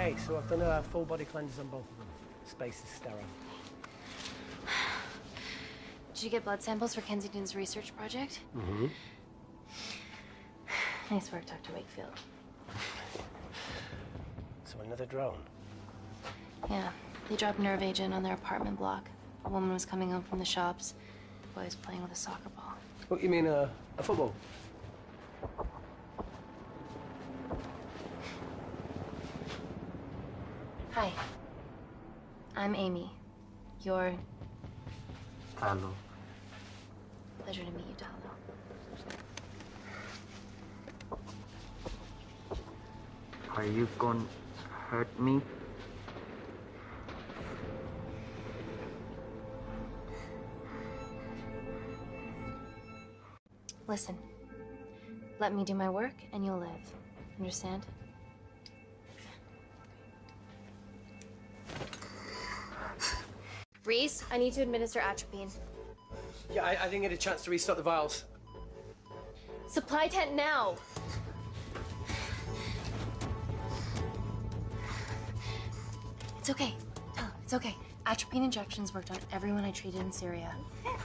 Okay, so I've done a full body cleanse on both of them. Space is sterile. Did you get blood samples for Kensington's research project? Mm-hmm. Nice work, Dr. Wakefield. So another drone? Yeah, they dropped nerve agent on their apartment block. A woman was coming home from the shops. The boy was playing with a soccer ball. What, you mean a football? Hi. I'm Amy. You're... Talo. Pleasure to meet you, Talo. Are you gonna hurt me? Listen. Let me do my work and you'll live. Understand? Reese, I need to administer atropine. Yeah, I didn't get a chance to restock the vials. Supply tent now! It's okay. Tell him, it's okay. Atropine injections worked on everyone I treated in Syria.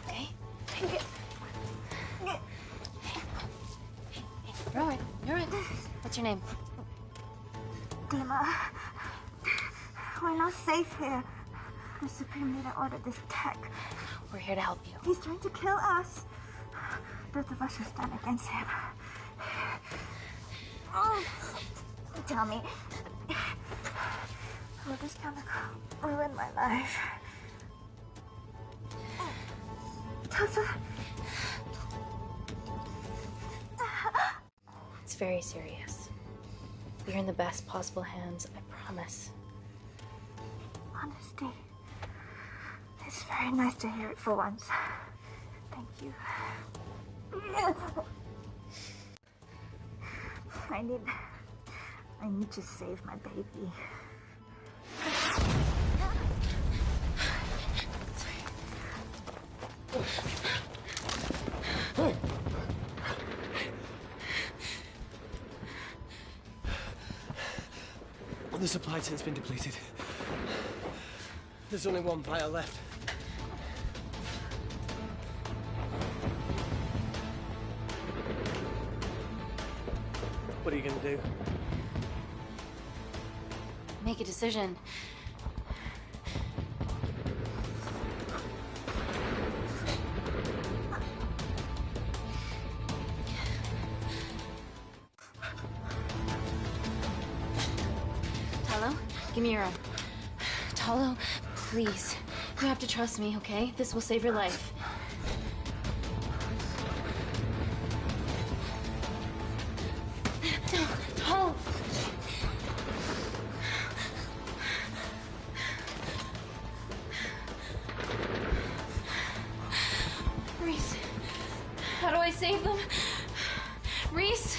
Okay? You're all right. You're all right. What's your name? Dima, we're not safe here. The Supreme Leader ordered this tech. We're here to help you. He's trying to kill us. Both of us will stand against him. Oh, tell me, will this chemical ruin my life? Tata. It's very serious. You're in the best possible hands, I promise. Honesty. It's very nice to hear it for once. Thank you. I need to save my baby. The supply tent's been depleted. There's only one vial left. What are you gonna do? Make a decision. Talo, give me your arm. Talo, please. You have to trust me, okay? This will save your life. Talo! Reese, how do I save them? Reese!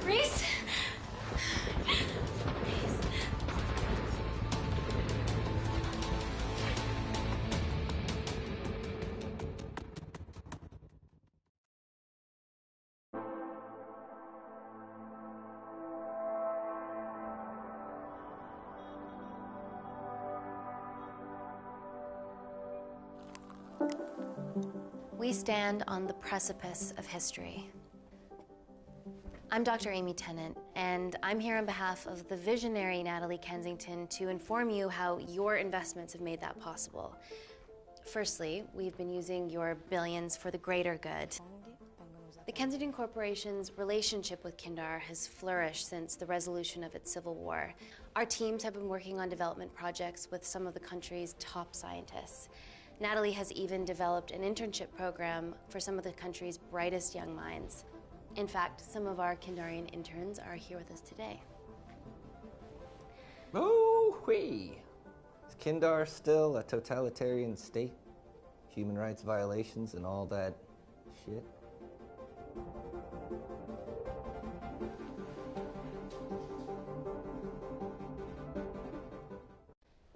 Reese! We stand on the precipice of history. I'm Dr. Amy Tennant, and I'm here on behalf of the visionary Natalie Kensington to inform you how your investments have made that possible. Firstly, we've been using your billions for the greater good. The Kensington Corporation's relationship with Kindar has flourished since the resolution of its civil war. Our teams have been working on development projects with some of the country's top scientists. Natalie has even developed an internship program for some of the country's brightest young minds. In fact, some of our Kindarian interns are here with us today. Oh-wee! Is Kindar still a totalitarian state? Human rights violations and all that shit?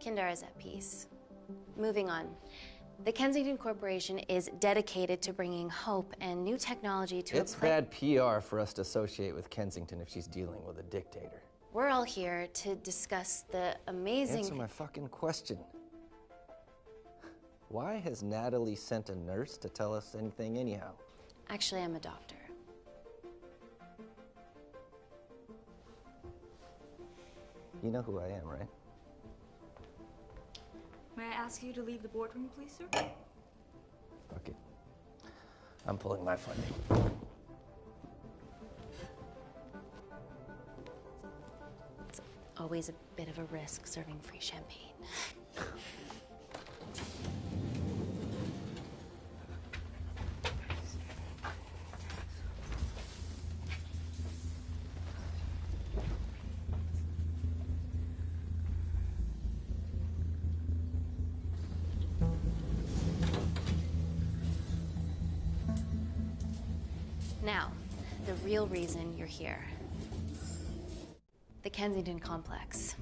Kindar is at peace. Moving on. The Kensington Corporation is dedicated to bringing hope and new technology to It's bad PR for us to associate with Kensington if she's dealing with a dictator. We're all here to discuss the amazing... Answer my fucking question. Why has Natalie sent a nurse to tell us anything anyhow? Actually, I'm a doctor. You know who I am, right? May I ask you to leave the boardroom, please, sir? Fuck it. I'm pulling my funding. It's always a bit of a risk serving free champagne. Now, the real reason you're here. The Kensington Complex.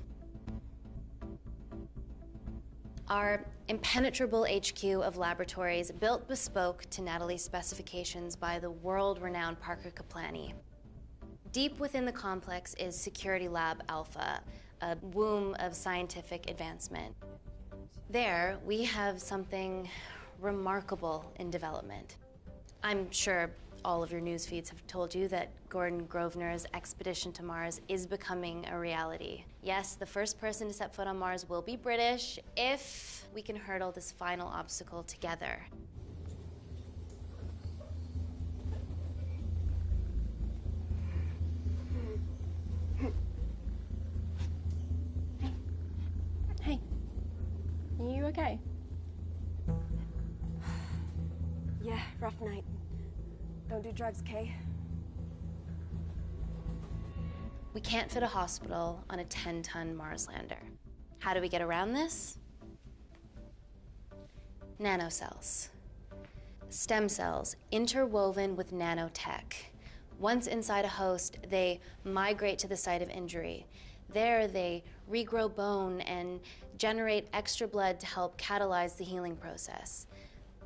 Our impenetrable HQ of laboratories built bespoke to Natalie's specifications by the world-renowned Parker Kaplani. Deep within the complex is Security Lab Alpha, a womb of scientific advancement. There, we have something remarkable in development. I'm sure all of your news feeds have told you that Gordon Grosvenor's expedition to Mars is becoming a reality. Yes, the first person to set foot on Mars will be British if we can hurdle this final obstacle together. Hey, are you okay? Yeah, rough night. Don't do drugs, Kay. We can't fit a hospital on a 10-ton Mars lander. How do we get around this? Nanocells. Stem cells interwoven with nanotech. Once inside a host, they migrate to the site of injury. There, they regrow bone and generate extra blood to help catalyze the healing process.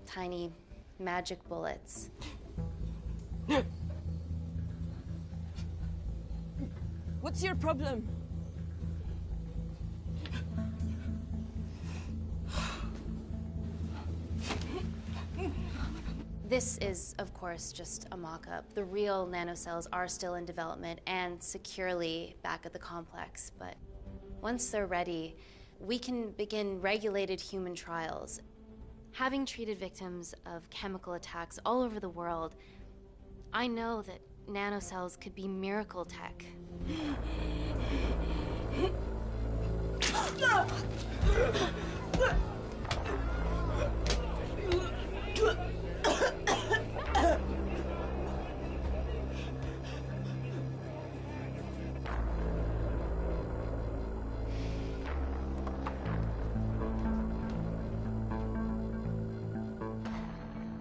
Tiny magic bullets. What's your problem? This is, of course, just a mock-up. The real nanocells are still in development and securely back at the complex, but once they're ready, we can begin regulated human trials. Having treated victims of chemical attacks all over the world, I know that nanocells could be miracle tech.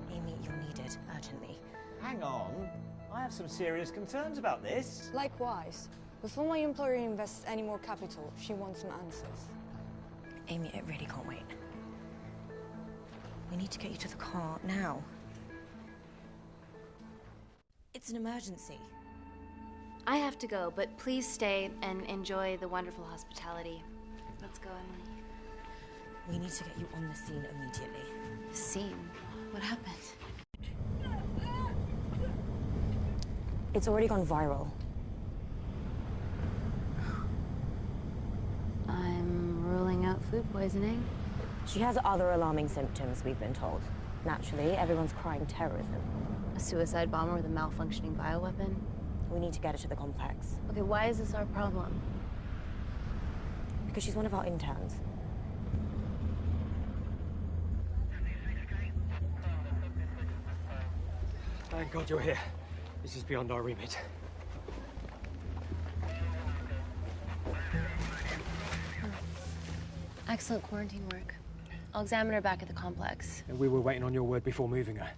Amy, you're needed urgently. Hang on. I have some serious concerns about this. Likewise. Before my employer invests any more capital, she wants some answers. Amy, it really can't wait. We need to get you to the car now. It's an emergency. I have to go, but please stay and enjoy the wonderful hospitality. Let's go, Emily. We need to get you on the scene immediately. The scene? What happened? It's already gone viral. I'm ruling out food poisoning. She has other alarming symptoms, we've been told. Naturally, everyone's crying terrorism. A suicide bomber with a malfunctioning bioweapon? We need to get her to the complex. Okay, why is this our problem? Because she's one of our interns. Thank God you're here. This is beyond our remit. Excellent quarantine work. I'll examine her back at the complex. And we were waiting on your word before moving her.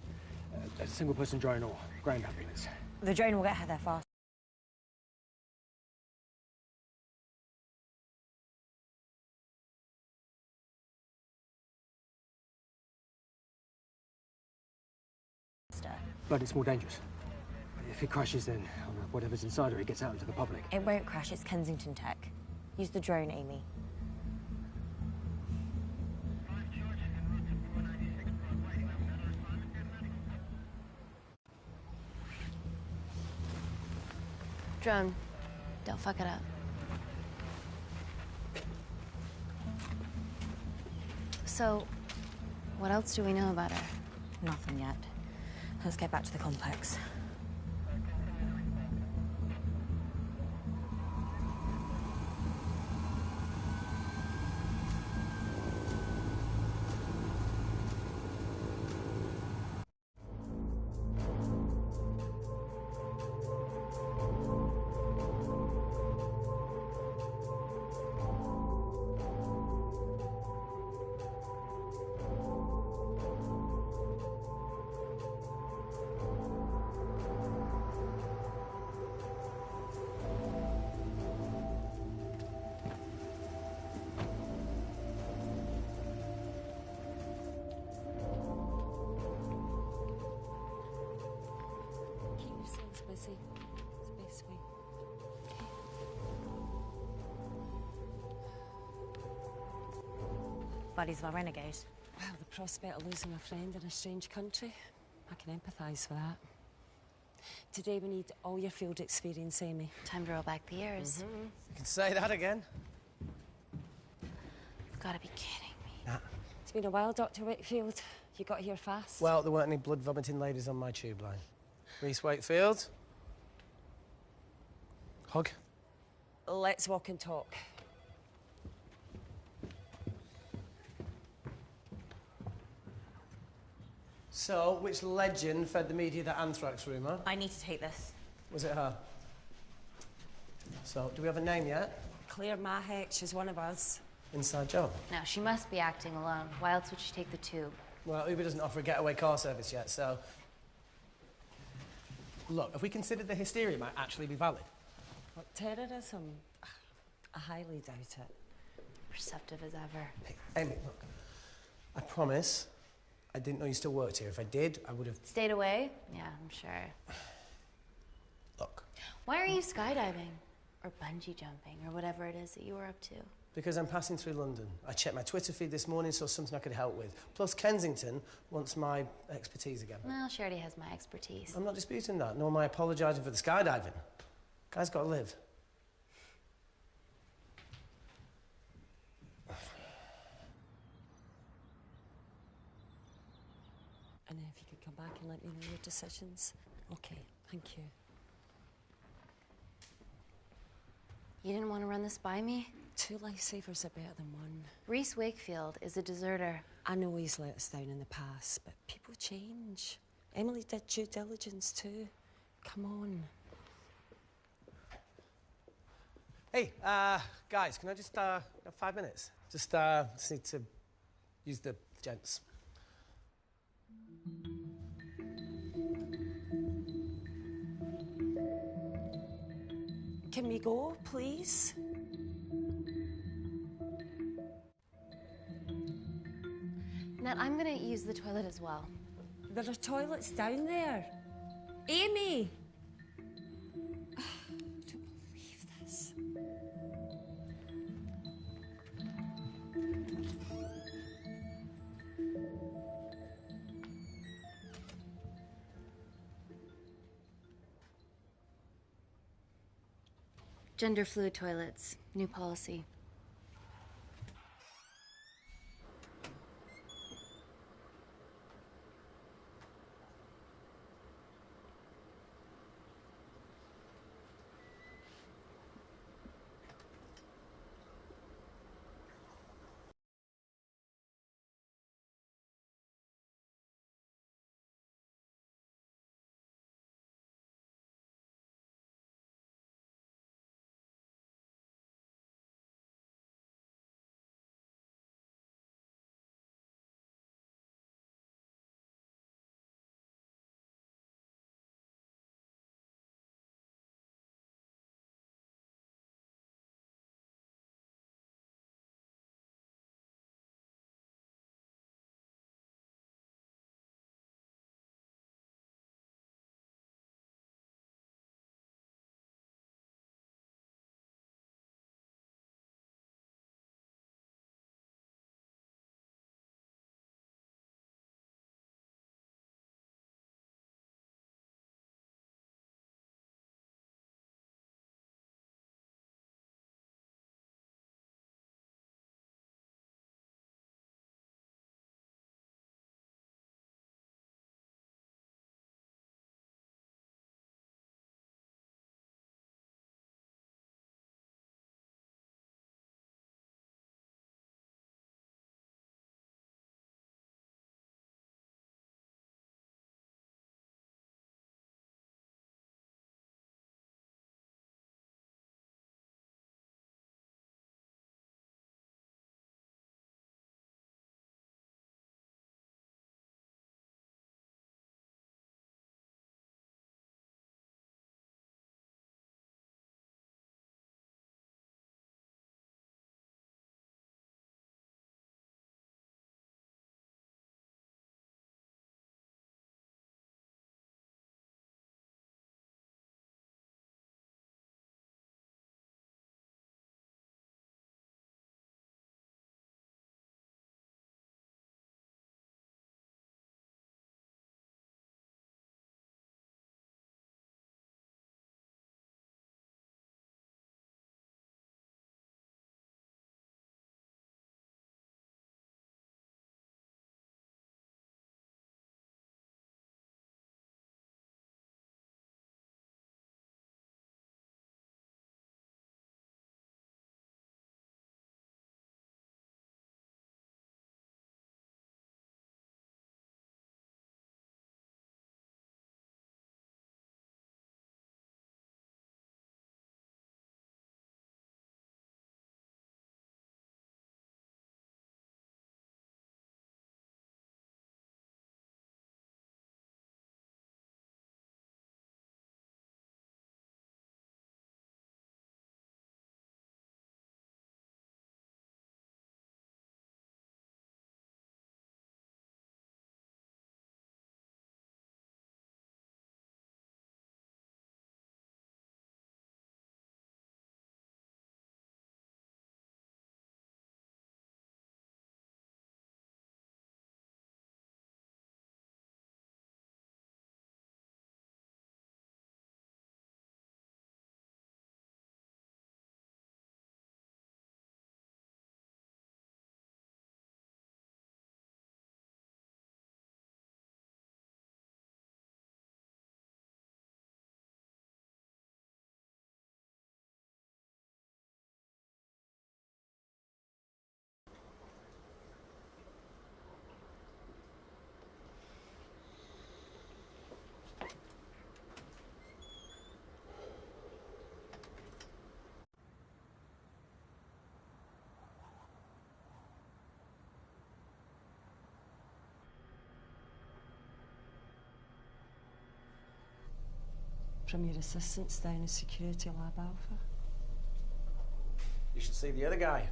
A single-person drone or ground ambulance. The drone will get her there fast. But it's more dangerous. If it crashes, then... Oh, no. whatever's inside her, it gets out into the public. It won't crash, it's Kensington tech. Use the drone, Amy. Drone, don't fuck it up. So, what else do we know about her? Nothing yet. Let's get back to the complex. Busy. It's the best way. Buddies of our renegade. Well, the prospect of losing a friend in a strange country, I can empathise with that. Today we need all your field experience, Amy. Time to roll back the years. You can say that again. You've got to be kidding me. Nah. It's been a while, Dr. Wakefield. You got here fast. Well, there weren't any blood-vomiting ladies on my tube line. Reese Wakefield. Hug. Let's walk and talk. So, which legend fed the media that anthrax rumour? I need to take this. Was it her? So, do we have a name yet? Claire Mahek, she's one of us. Inside job. Now, she must be acting alone. Why else would she take the tube? Well, Uber doesn't offer a getaway car service yet, so... Look, if we consider the hysteria might actually be valid. What, terrorism? I highly doubt it. Perceptive as ever. Hey, Amy, look. I promise I didn't know you still worked here. If I did, I would have... Stayed away? Yeah, I'm sure. Look. Why are you skydiving? Or bungee jumping, or whatever it is that you were up to? Because I'm passing through London. I checked my Twitter feed this morning, saw something I could help with. Plus, Kensington wants my expertise again. Well, she already has my expertise. I'm not disputing that, nor am I apologising for the skydiving. Guy's got to live. And if you could come back and let me know your decisions. Okay, thank you. You didn't want to run this by me? 2 lifesavers are better than 1. Reese Wakefield is a deserter. I know he's let us down in the past, but people change. Emily did due diligence too. Come on. Hey, guys, can I just, have 5 minutes? Just need to use the gents. Can we go, please? Nat, I'm gonna use the toilet as well. There are toilets down there. Amy! I don't believe this. Gender fluid toilets, new policy. from your assistants down in Security Lab Alpha. You should see the other guy.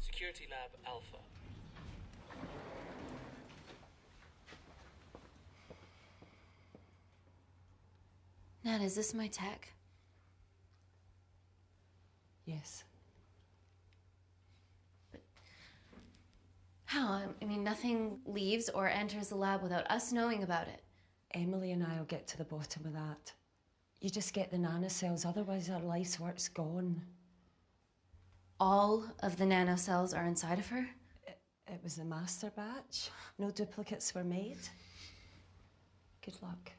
Security Lab Alpha. Nat, is this my tech? Yes. How? I mean, nothing leaves or enters the lab without us knowing about it. Emily and I will get to the bottom of that. You just get the nanocells, otherwise our life's work's gone. All of the nanocells are inside of her? It was the master batch. No duplicates were made. Good luck.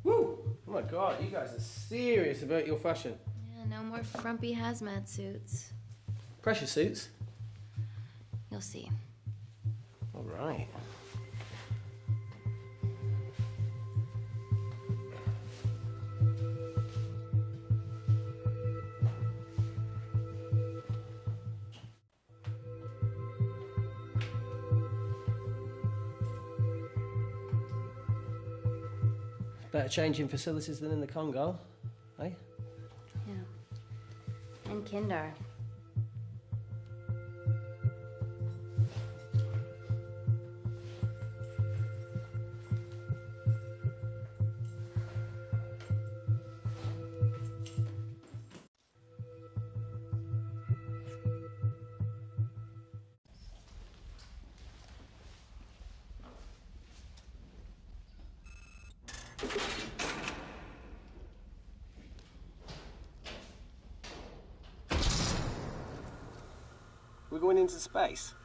Woo! Oh my God, you guys are serious about your fashion. Yeah, no more frumpy hazmat suits. Pressure suits? You'll see. All right. Better changing facilities than in the Congo, eh? Yeah. And Kindar. We're going into space.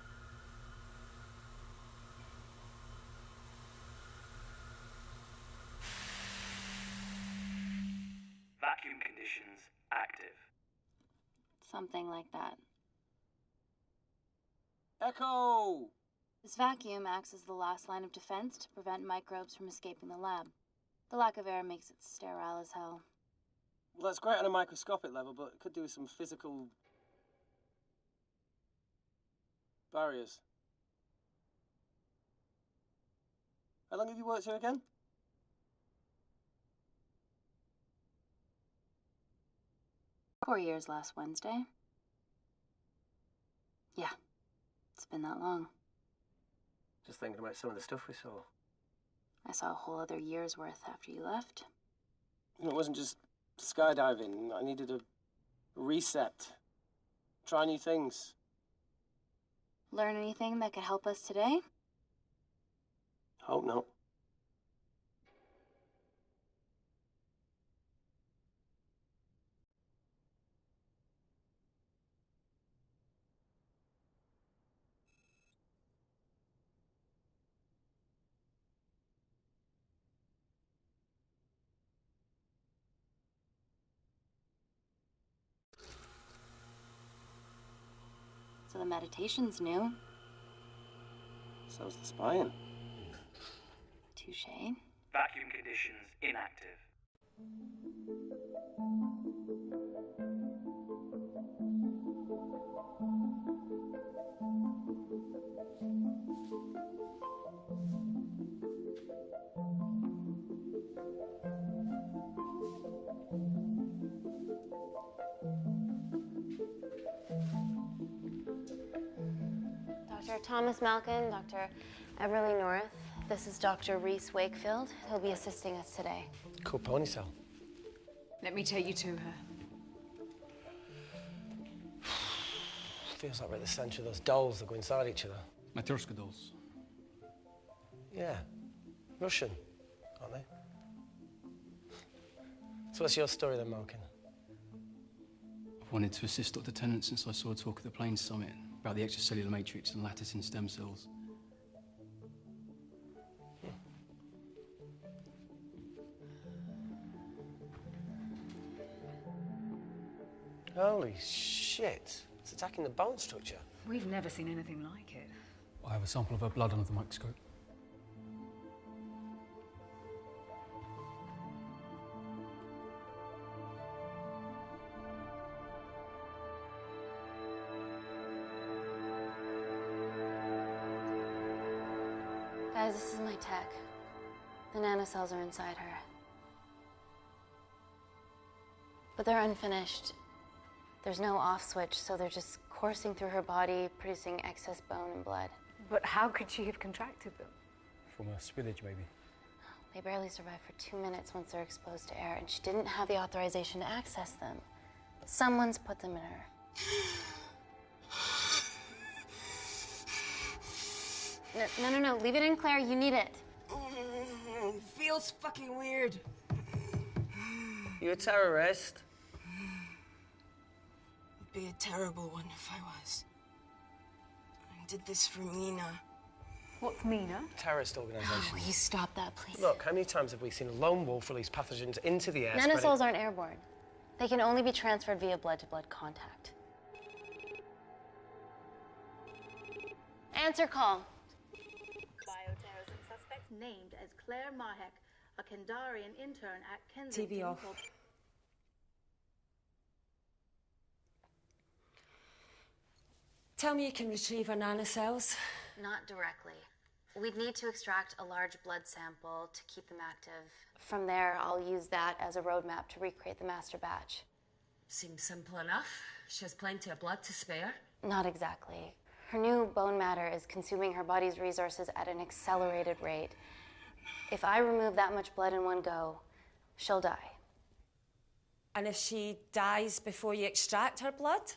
Vacuum conditions active. Something like that. Echo! This vacuum acts as the last line of defense to prevent microbes from escaping the lab. The lack of air makes it sterile as hell. Well, that's great on a microscopic level, but it could do with some physical barriers. How long have you worked here again? "4 years last Wednesday. Yeah, it's been that long. Just thinking about some of the stuff we saw. I saw a whole other year's worth after you left. You know, it wasn't just skydiving. I needed a reset. Try new things. Learn anything that could help us today? Hope not. So the meditation's new. So's the spying. Touché. Vacuum conditions inactive. Dr. Thomas Malkin, Dr. Everly North. This is Dr. Reese Wakefield. He'll be assisting us today. Cool ponytail. Let me take you to her. Feels like we're at the centre of those dolls that go inside each other. Matryoshka dolls. Yeah. Russian, aren't they? So what's your story then, Malkin? I've wanted to assist Dr. Tennant since I saw a talk at the Plains Summit about the extracellular matrix and lattice in stem cells. Holy shit. It's attacking the bone structure. We've never seen anything like it. I have a sample of her blood under the microscope. Guys, this is my tech. The nanocells are inside her. But they're unfinished. There's no off switch, so they're just coursing through her body, producing excess bone and blood. But how could she have contracted them? From a spillage, maybe. They barely survive for 2 minutes once they're exposed to air, and she didn't have the authorization to access them. Someone's put them in her. No. Leave it in, Claire. You need it. Feels fucking weird. You a terrorist? I'd be a terrible one if I was. I did this for Mina. What's Mina? Terrorist organisation. Oh, will you stop that, please? Look, how many times have we seen a lone wolf release pathogens into the air? Nanocells aren't airborne. They can only be transferred via blood-to-blood contact. Answer call. Bioterrorism suspect named as Claire Mahek, a Kandarian intern at Kensington. TV off. Tell me you can retrieve her nanocells. Not directly. We'd need to extract a large blood sample to keep them active. From there, I'll use that as a roadmap to recreate the master batch. Seems simple enough. She has plenty of blood to spare. Not exactly. Her new bone matter is consuming her body's resources at an accelerated rate. If I remove that much blood in one go, she'll die. And if she dies before you extract her blood?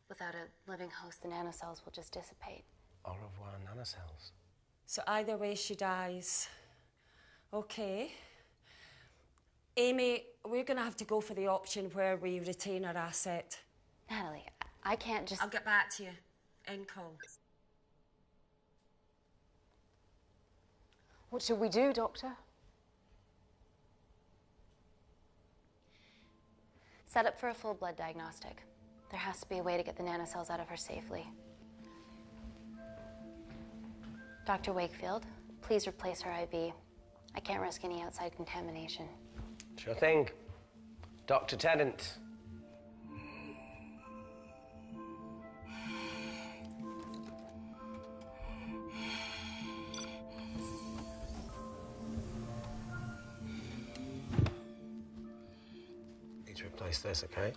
Without a living host, the nanocells will just dissipate. Au revoir, nanocells. So either way, she dies. Okay. Amy, we're going to have to go for the option where we retain our asset. Natalie, I can't just... I'll get back to you. End call. What should we do, Doctor? Set up for a full blood diagnostic. There has to be a way to get the nanocells out of her safely. Dr. Wakefield, please replace her IV. I can't risk any outside contamination. Sure thing. Dr. Tennant. Need to replace this, okay?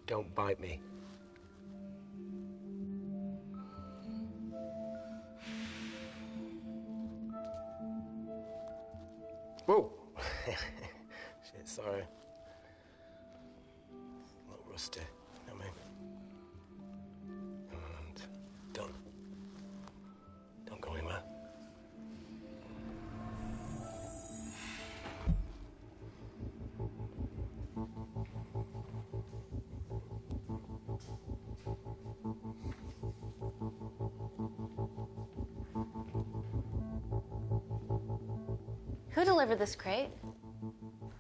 Don't bite me. Whoa! Shit, sorry. A little rusty, you know what I mean? And don't go anywhere. Who delivered this crate?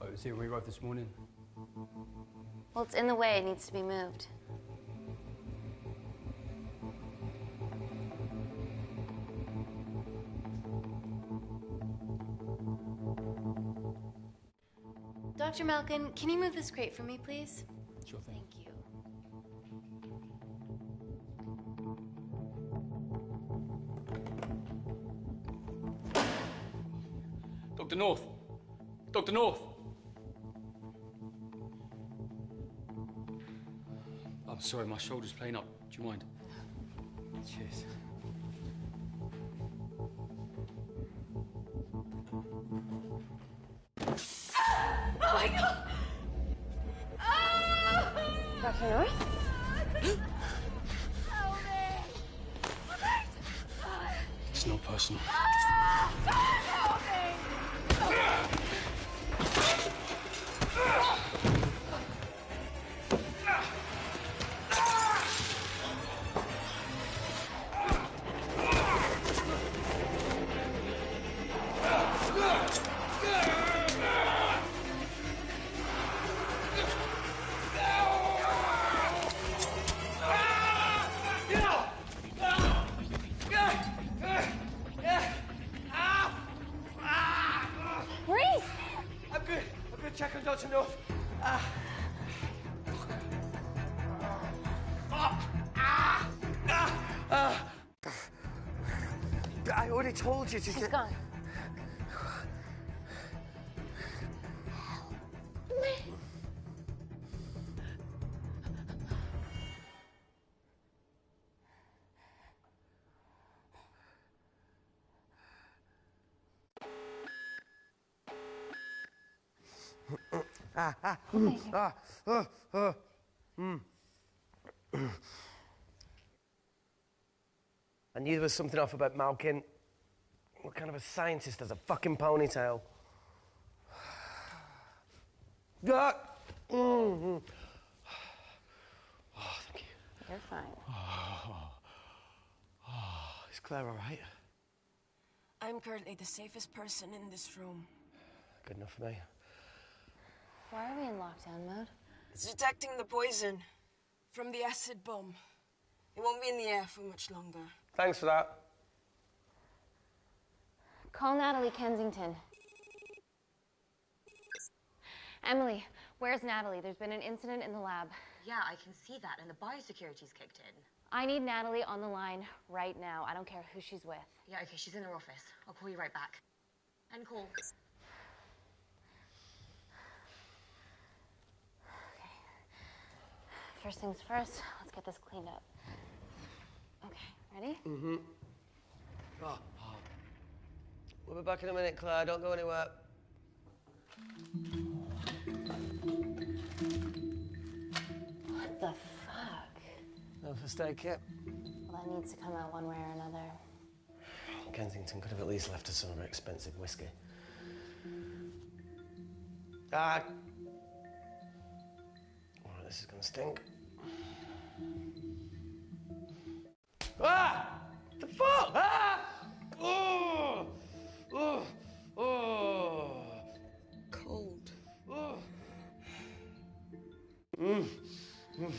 Oh, it was here when we arrived this morning. Well, it's in the way. It needs to be moved. Dr. Malkin, can you move this crate for me, please? Sure thing. Thank you. Dr. North! Dr. North! I'm sorry, my shoulder's playing up. Do you mind? Cheers. Oh my God! Dr. North? It's not personal. Check on Dr. North. I already told you to She's gone. I knew there was something off about Malkin. What kind of a scientist has a fucking ponytail? Ah! Oh, thank you. You're fine. Is Claire all right? I'm currently the safest person in this room. Good enough for me. Why are we in lockdown mode? It's detecting the poison from the acid bomb. It won't be in the air for much longer. Thanks for that. Call Natalie Kensington. Emily, where's Natalie? There's been an incident in the lab. Yeah, I can see that, and the biosecurity's kicked in. I need Natalie on the line right now. I don't care who she's with. Yeah, okay, she's in her office. I'll call you right back. End call. Okay. First things first, let's get this cleaned up. Okay, ready? Mm-hmm. We'll be back in a minute, Claire. Don't go anywhere. What the fuck? No first aid kit. Well, that needs to come out one way or another. Kensington could have at least left us some of her expensive whiskey. Ah! Oh, this is gonna stink. Ah! The fuck? Ah! Oh! Oh! Oh! Cold. Oh! Mm. Mm.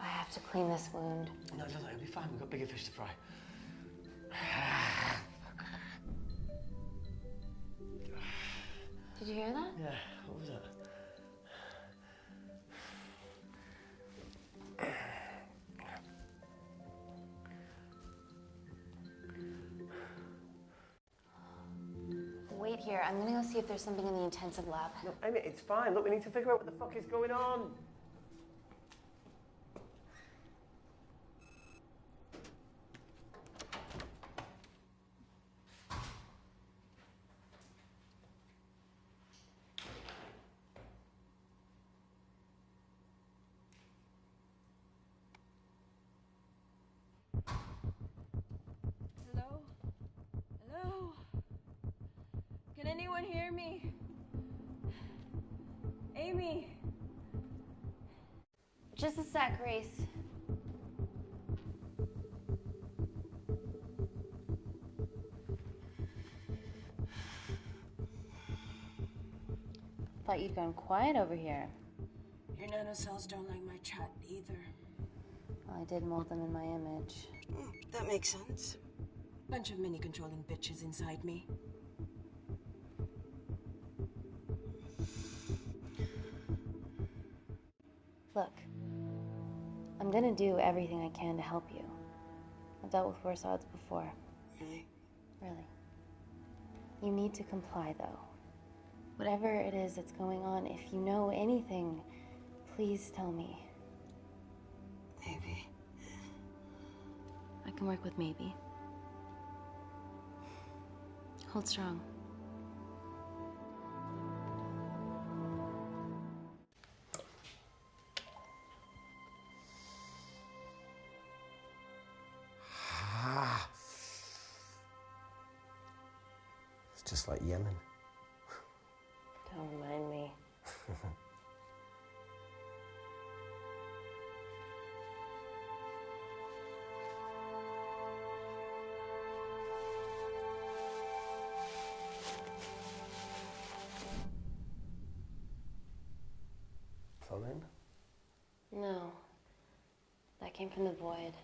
I have to clean this wound. No, it'll be fine. We've got bigger fish to fry. Did you hear that? Yeah, what was that? Wait here. I'm gonna go see if there's something in the intensive lab. No, Amy, it's fine. Look, we need to figure out what the fuck is going on. Hello? Hello? Can anyone hear me? Amy? Just a sec, Grace. Thought you'd gone quiet over here. Your nanocells don't like my chat either. Well, I did mold them in my image. That makes sense. Bunch of mini-controlling bitches inside me. Look, I'm gonna do everything I can to help you. I've dealt with worse odds before. Really? Really. You need to comply, though. Whatever it is that's going on, if you know anything, please tell me. Maybe. I can work with maybe. Hold strong. It's just like Yemen. Don't remind me. Phone in? No. That came from the void.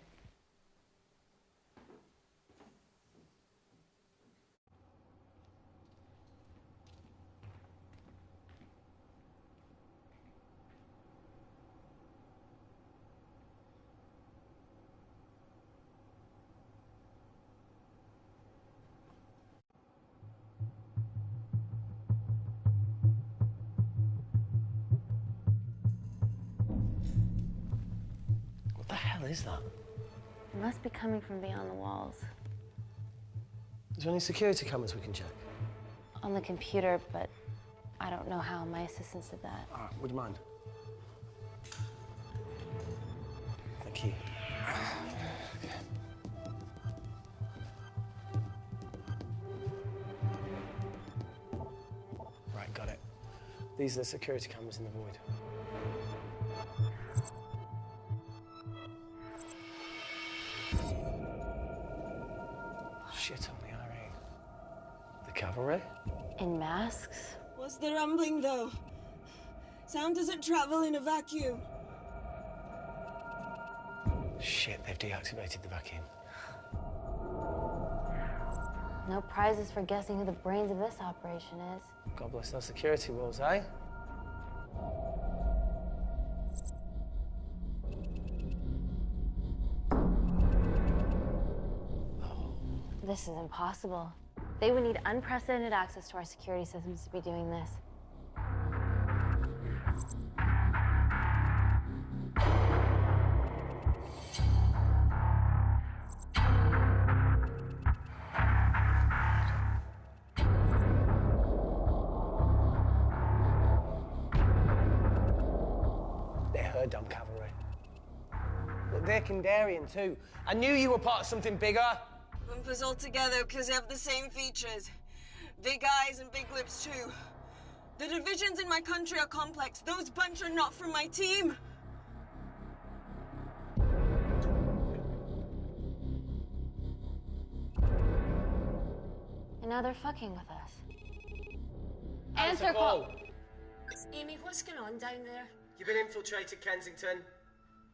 What the hell is that? It must be coming from beyond the walls. Is there any security cameras we can check? On the computer, but I don't know how. My assistants did that. All right, would you mind? Thank you. Right, got it. These are the security cameras in the void. Shit on the RA. The cavalry? In masks? What's the rumbling, though? Sound doesn't travel in a vacuum. Shit, they've deactivated the vacuum. No prizes for guessing who the brains of this operation is. God bless those security walls, eh? This is impossible. They would need unprecedented access to our security systems to be doing this. They're her dumb cavalry. Look, they're Kandarian too. I knew you were part of something bigger. Lumpers all together because they have the same features. Big eyes and big lips, too. The divisions in my country are complex. Those bunch are not from my team. And now they're fucking with us. Answer call. Amy, what's going on down there? You've been infiltrated, Kensington.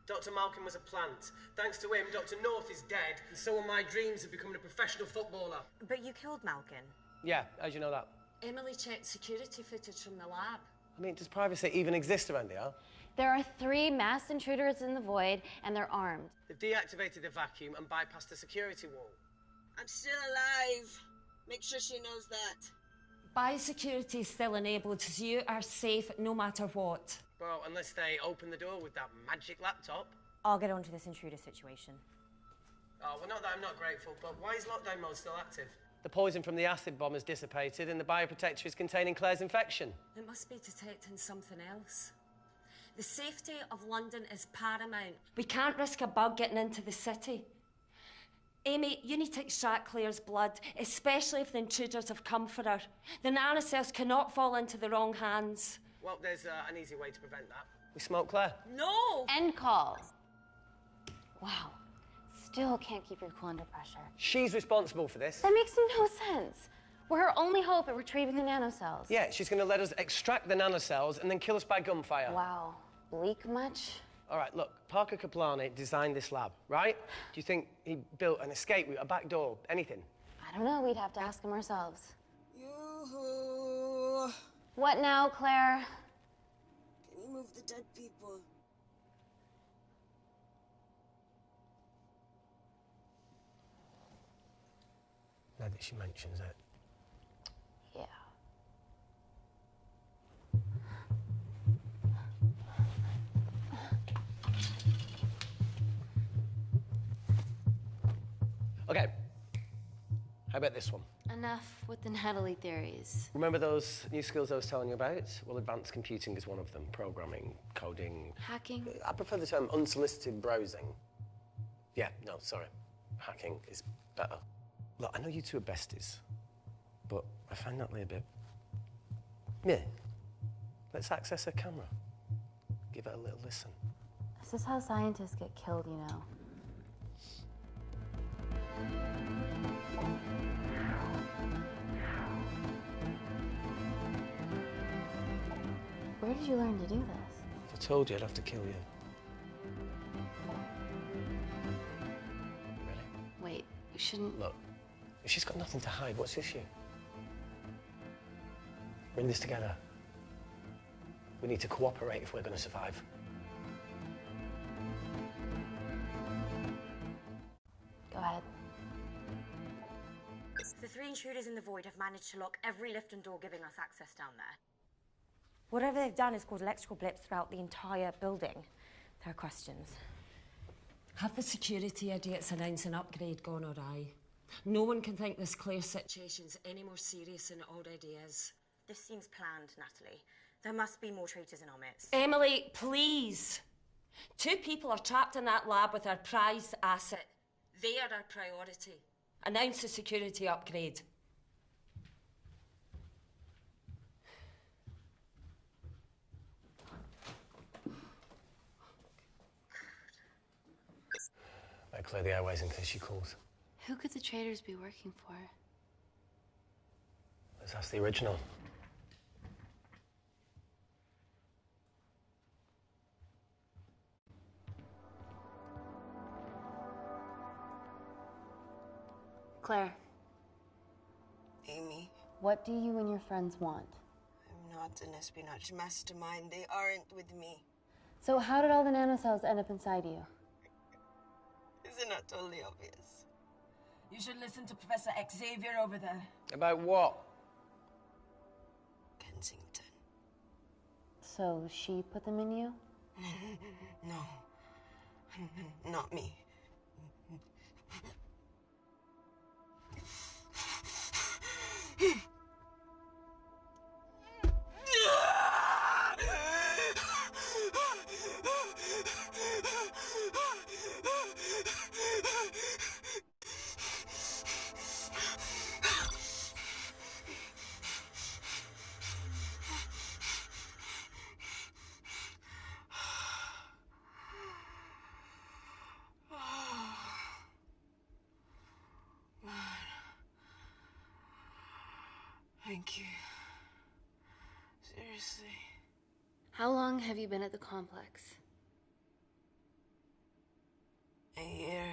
Dr. Malkin was a plant. Thanks to him, Dr. North is dead, and so are my dreams of becoming a professional footballer. But you killed Malkin. Yeah, how'd you know that? Emily checked security footage from the lab. I mean, does privacy even exist around here? There are 3 masked intruders in the void, and they're armed. They've deactivated the vacuum and bypassed the security wall. I'm still alive. Make sure she knows that. Biosecurity is still enabled, so you are safe no matter what. Well, unless they open the door with that magic laptop. I'll get onto this intruder situation. Oh, well, not that I'm not grateful, but why is lockdown mode still active? The poison from the acid bomb has dissipated and the bioprotector is containing Claire's infection. It must be detecting something else. The safety of London is paramount. We can't risk a bug getting into the city. Amy, you need to extract Claire's blood, especially if the intruders have come for her. The nanocells cannot fall into the wrong hands. Well, there's an easy way to prevent that. We smoke Claire. No! End call. Wow. Still can't keep your cool under pressure. She's responsible for this. That makes no sense. We're her only hope at retrieving the nanocells. Yeah, she's going to let us extract the nanocells and then kill us by gunfire. Wow. Bleak much? All right, look, Parker Kaplani designed this lab, right? Do you think he built an escape route, a back door, anything? I don't know. We'd have to ask him ourselves. Yoo-hoo. What now, Claire? Can you move the dead people? Now that she mentions it. Yeah. Okay. How about this one? Enough with the Natalie theories. Remember those new skills I was telling you about? Well, advanced computing is one of them. Programming, coding. Hacking? I prefer the term unsolicited browsing. Yeah, no, sorry. Hacking is better. Look, I know you two are besties, but I find Natalie a bit... Yeah. Let's access her camera. Give it a little listen. This is how scientists get killed, you know. Where did you learn to do this? If I told you, I'd have to kill you. Wait, we shouldn't... Look, if she's got nothing to hide, what's the issue? We're in this together. We need to cooperate if we're going to survive. Go ahead. The 3 intruders in the void have managed to lock every lift and door giving us access down there. Whatever they've done has caused electrical blips throughout the entire building. There are questions. Have the security idiots announce an upgrade gone awry? No one can think this Claire situation's any more serious than it already is. This seems planned, Natalie. There must be more traitors in our midst. Emily, please. 2 people are trapped in that lab with our prized asset. They are our priority. Announce the security upgrade. Better clear the airways in case she calls. Who could the traitors be working for? Let's ask the original. Claire, Amy, what do you and your friends want? I'm not an espionage mastermind. They aren't with me. So how did all the nanocells end up inside you? Is it not totally obvious? You should listen to Professor Xavier over there. About what? Kensington. So she put them in you? No. Not me. Thank you. Seriously. How long have you been at the complex? A year.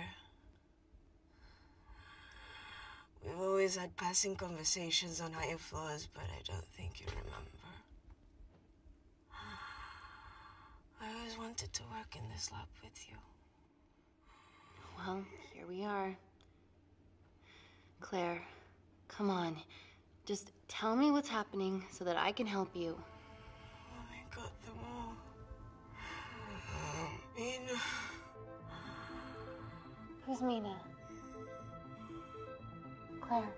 We've always had passing conversations on higher floors, but I don't think you remember. I always wanted to work in this lab with you. Well, here we are. Claire, come on. Just tell me what's happening so that I can help you. I got them all. Mina. Who's Mina? Claire.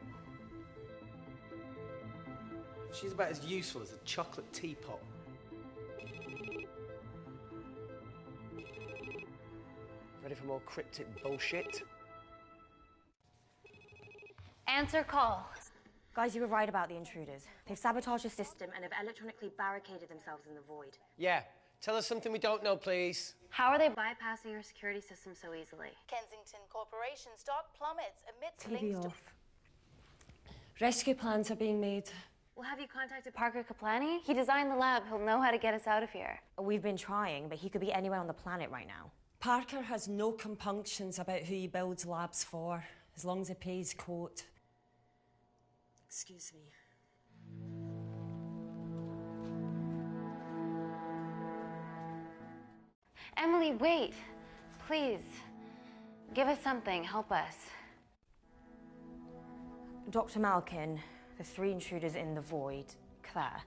She's about as useful as a chocolate teapot. Ready for more cryptic bullshit? Answer call. Guys, you were right about the intruders. They've sabotaged the system and have electronically barricaded themselves in the void. Yeah. Tell us something we don't know, please. How are they bypassing your security system so easily? Kensington Corporation stock plummets amidst TV links to... off. Rescue plans are being made. Well, have you contacted Parker Kaplani? He designed the lab. He'll know how to get us out of here. We've been trying, but he could be anywhere on the planet right now. Parker has no compunctions about who he builds labs for, as long as he pays court. Excuse me. Emily, wait. Please. Give us something. Help us. Dr. Malkin, the 3 intruders in the void, Claire,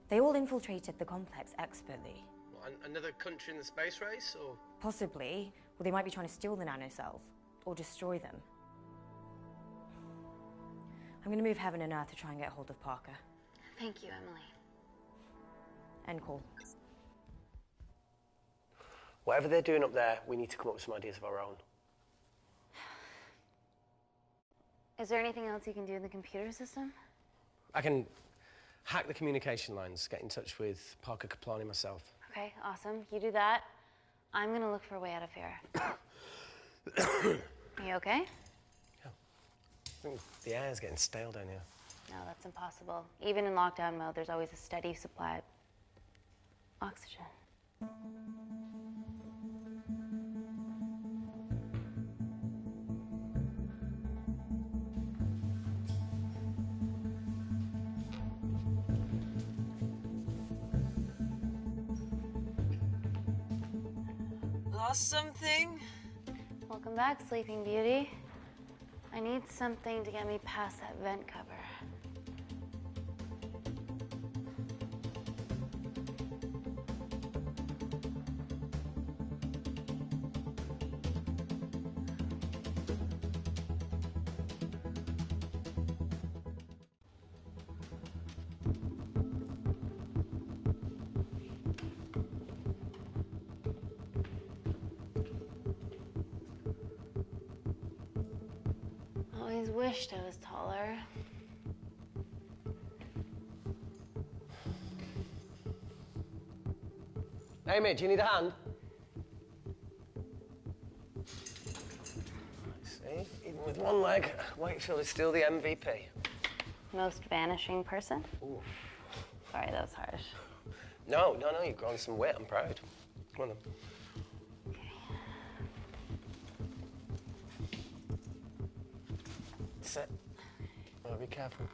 they all infiltrated the complex expertly. What, another country in the space race, or...? Possibly. Well, they might be trying to steal the nanocells, or destroy them. I'm going to move heaven and earth to try and get hold of Parker. Thank you, Emily. End call. Whatever they're doing up there, we need to come up with some ideas of our own. Is there anything else you can do in the computer system? I can hack the communication lines, get in touch with Parker Kaplani myself. Okay, awesome. You do that. I'm gonna look for a way out of here. Are you okay? I think the air's getting stale down here. No, that's impossible. Even in lockdown mode, there's always a steady supply of oxygen. Lost something? Welcome back, Sleeping Beauty. I need something to get me past that vent cover. always wished I was taller. Amy, do you need a hand? See, even with one leg, Wakefield is still the MVP. Most vanishing person? Ooh. Sorry, that was harsh. No, you've grown some weight. I'm proud. Come on then. Sit. Oh, be careful.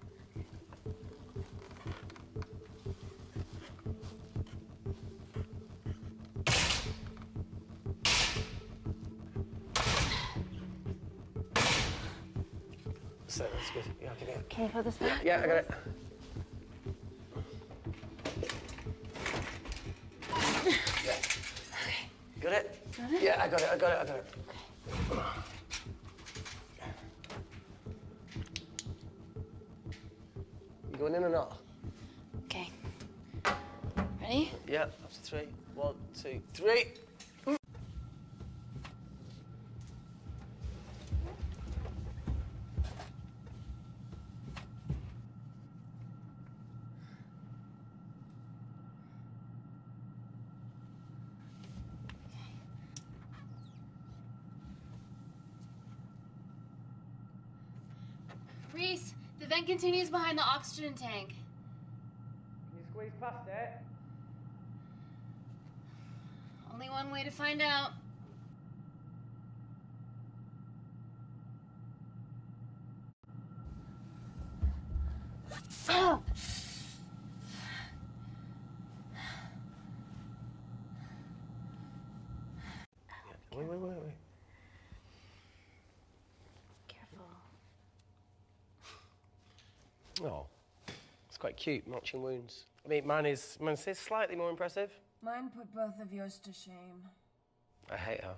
Sit, that's good. Yeah, I can hear. Can you put this back? Yeah, I got it. Yeah. Got it? Got it? Yeah, I got it. You going in or not? Okay. Ready? Yeah, after 3. 1, 2, 3. Reese, the vent continues behind the oxygen tank. Can you squeeze past it? Only one way to find out. Oh! Wait. Careful. Oh, it's quite cute, matching wounds. I mean, mine is slightly more impressive. Mine put both of yours to shame. I hate her.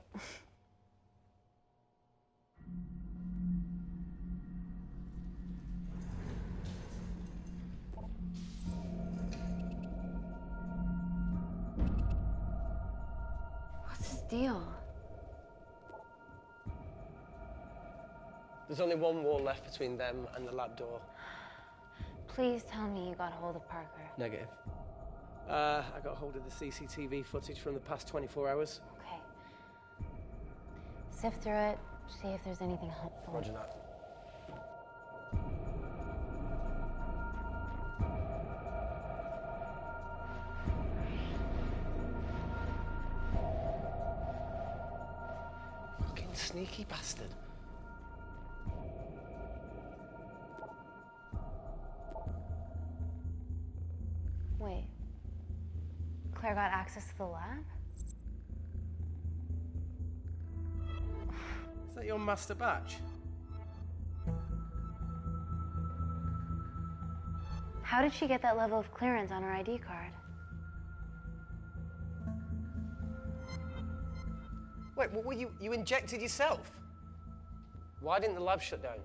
What's his deal? There's only one wall left between them and the lab door. Please tell me you got hold of Parker. Negative. I got hold of the CCTV footage from the past 24 hours. Okay. Sift through it, see if there's anything helpful. Roger that. Fucking sneaky bastard. Wait. Claire got access to the lab? Is that your master batch? How did she get that level of clearance on her ID card? Wait, what were you injected yourself? Why didn't the lab shut down?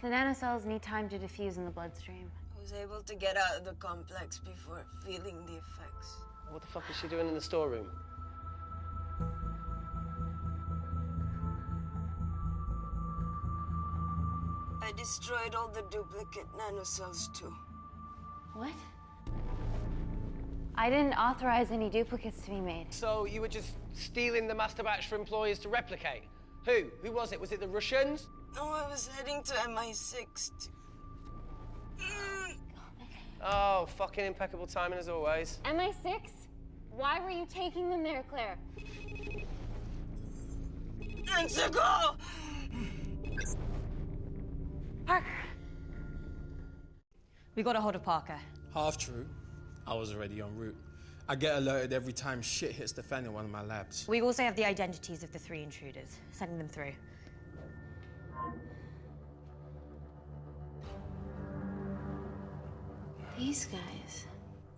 The nanocells need time to diffuse in the bloodstream. I was able to get out of the complex before feeling the effects. What the fuck is she doing in the storeroom? I destroyed all the duplicate nanocells too. What? I didn't authorize any duplicates to be made. So you were just stealing the master batch for employers to replicate? Who? Who was it? Was it the Russians? No, I was heading to MI6. Oh, fucking impeccable timing as always. MI6? Why were you taking them there, Claire? Go! Parker! We got a hold of Parker. Half true. I was already en route. I get alerted every time shit hits the fan in one of my labs. We also have the identities of the 3 intruders. Sending them through. These guys.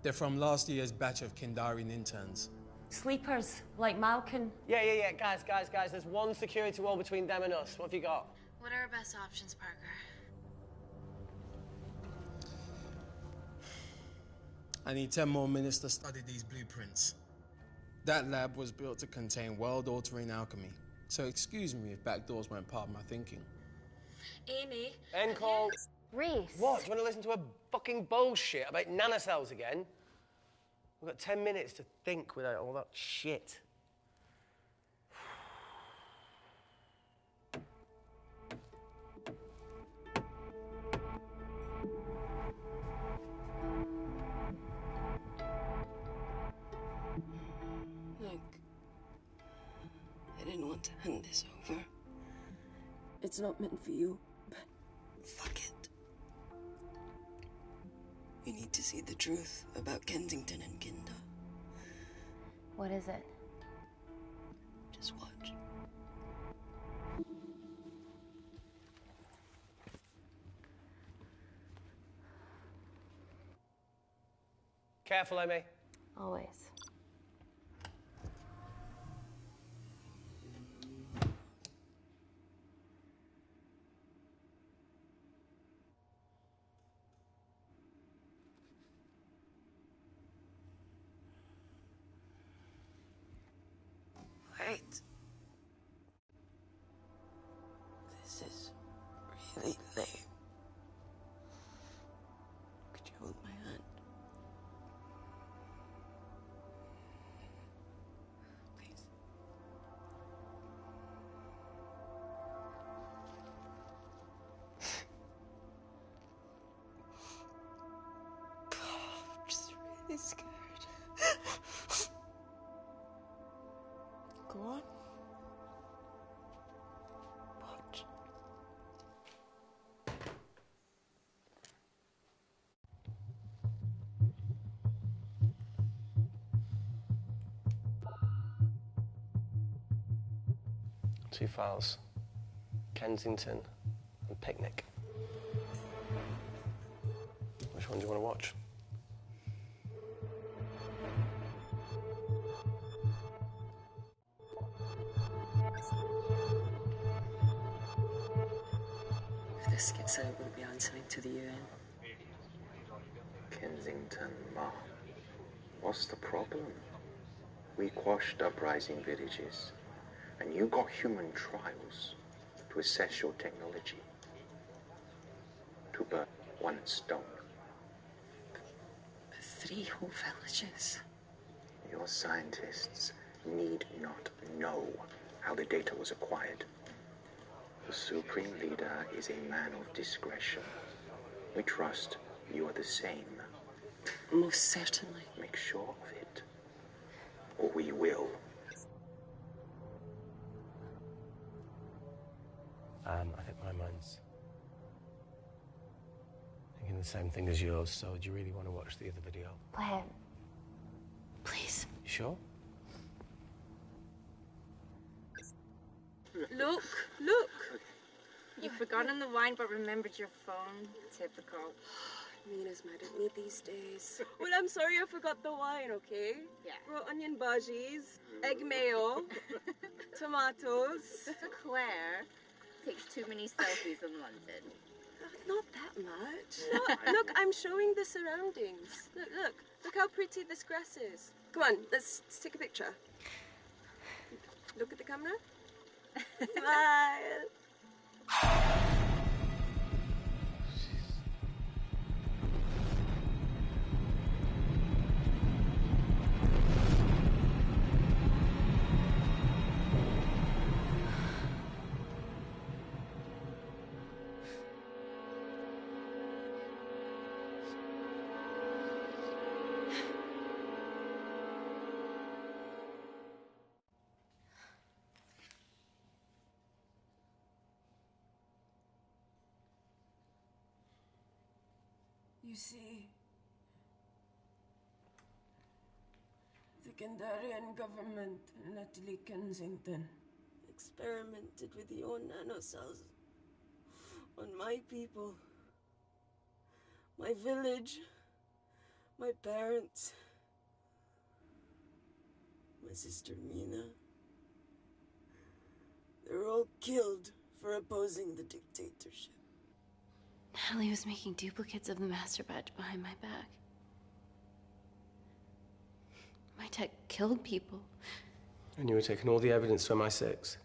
They're from last year's batch of Kindarian interns. Sleepers, like Malkin. Yeah. Guys. There's one security wall between them and us. What have you got? What are our best options, Parker? I need 10 more minutes to study these blueprints. That lab was built to contain world-altering alchemy, so excuse me if backdoors weren't part of my thinking. Amy. End call. Reese. What? Do you want to listen to a fucking bullshit about nanocells again? We've got 10 minutes to think without all that shit. Look, I didn't want to hand this over. It's not meant for you, but fuck it. You need to see the truth about Kensington and Kinder. What is it? Just watch. Careful, Amy. Always. Wait. This is really lame. Could you hold my hand? Please. I'm just really scared. Go on. Watch. Two files. Kensington and Picnic. Which one do you want to watch? If this gets out, we'll be answering to the UN. Kensington, Ma. What's the problem? We quashed uprising villages, and you got human trials to assess your technology. To burn one stone. But 3 whole villages. Your scientists need not know how the data was acquired. The Supreme Leader is a man of discretion. We trust you are the same. Most certainly. Make sure of it, or we will. I think my mind's thinking the same thing as yours, so do you really want to watch the other video? Play it. Please. You sure? Look, look. You've forgotten the wine but remembered your phone. Typical. Mina's mad at me these days. Well, I'm sorry I forgot the wine, okay? Yeah. Raw onion bhajis, egg mayo, tomatoes. Claire takes too many selfies in London. Not that much. Look, I'm showing the surroundings. Look how pretty this grass is. Come on, let's take a picture. Look at the camera. Smile. You see, the Kandarian government, Natalie Kensington, experimented with your nanocells on my people, my village, my parents, my sister Mina. They were all killed for opposing the dictatorship. Natalie was making duplicates of the master badge behind my back. My tech killed people. And you were taking all the evidence from MI6?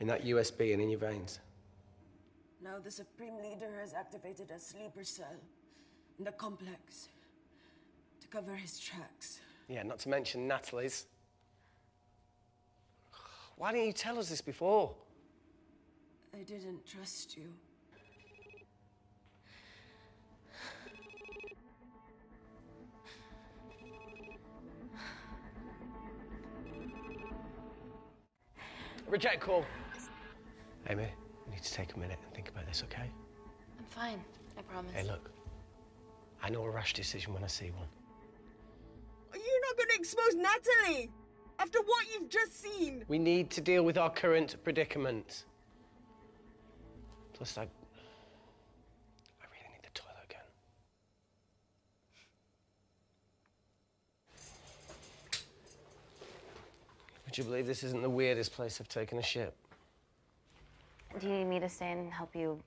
In that USB and in your veins? Now the Supreme Leader has activated a sleeper cell in the complex to cover his tracks. Yeah, not to mention Natalie's. Why didn't you tell us this before? I didn't trust you. Reject call. Amy, we need to take a minute and think about this, okay? I'm fine, I promise. Hey, look. I know a rash decision when I see one. Are you not going to expose Natalie? After what you've just seen? We need to deal with our current predicament. Plus, I really need the toilet again. Would you believe this isn't the weirdest place I've taken a shit? Do you need me to stay and help you?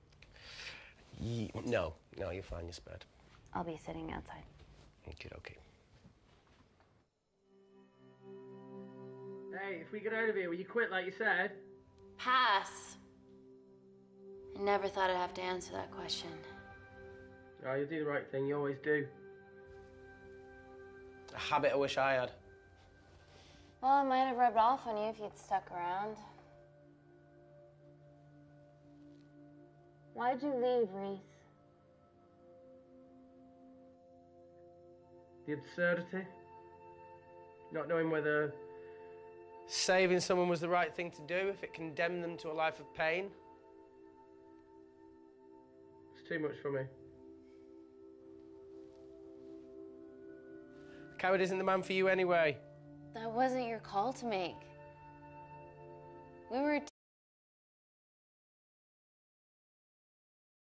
No, you're fine, you're spared. I'll be sitting outside. Okay. Hey, if we get out of here, will you quit like you said? Pass. I never thought I'd have to answer that question. Oh, you'll do the right thing, you always do. A habit I wish I had. Well, it might have rubbed off on you if you'd stuck around. Why'd you leave, Reese? The absurdity. Not knowing whether saving someone was the right thing to do if it condemned them to a life of pain. It's too much for me. A coward isn't the man for you anyway. That wasn't your call to make. We were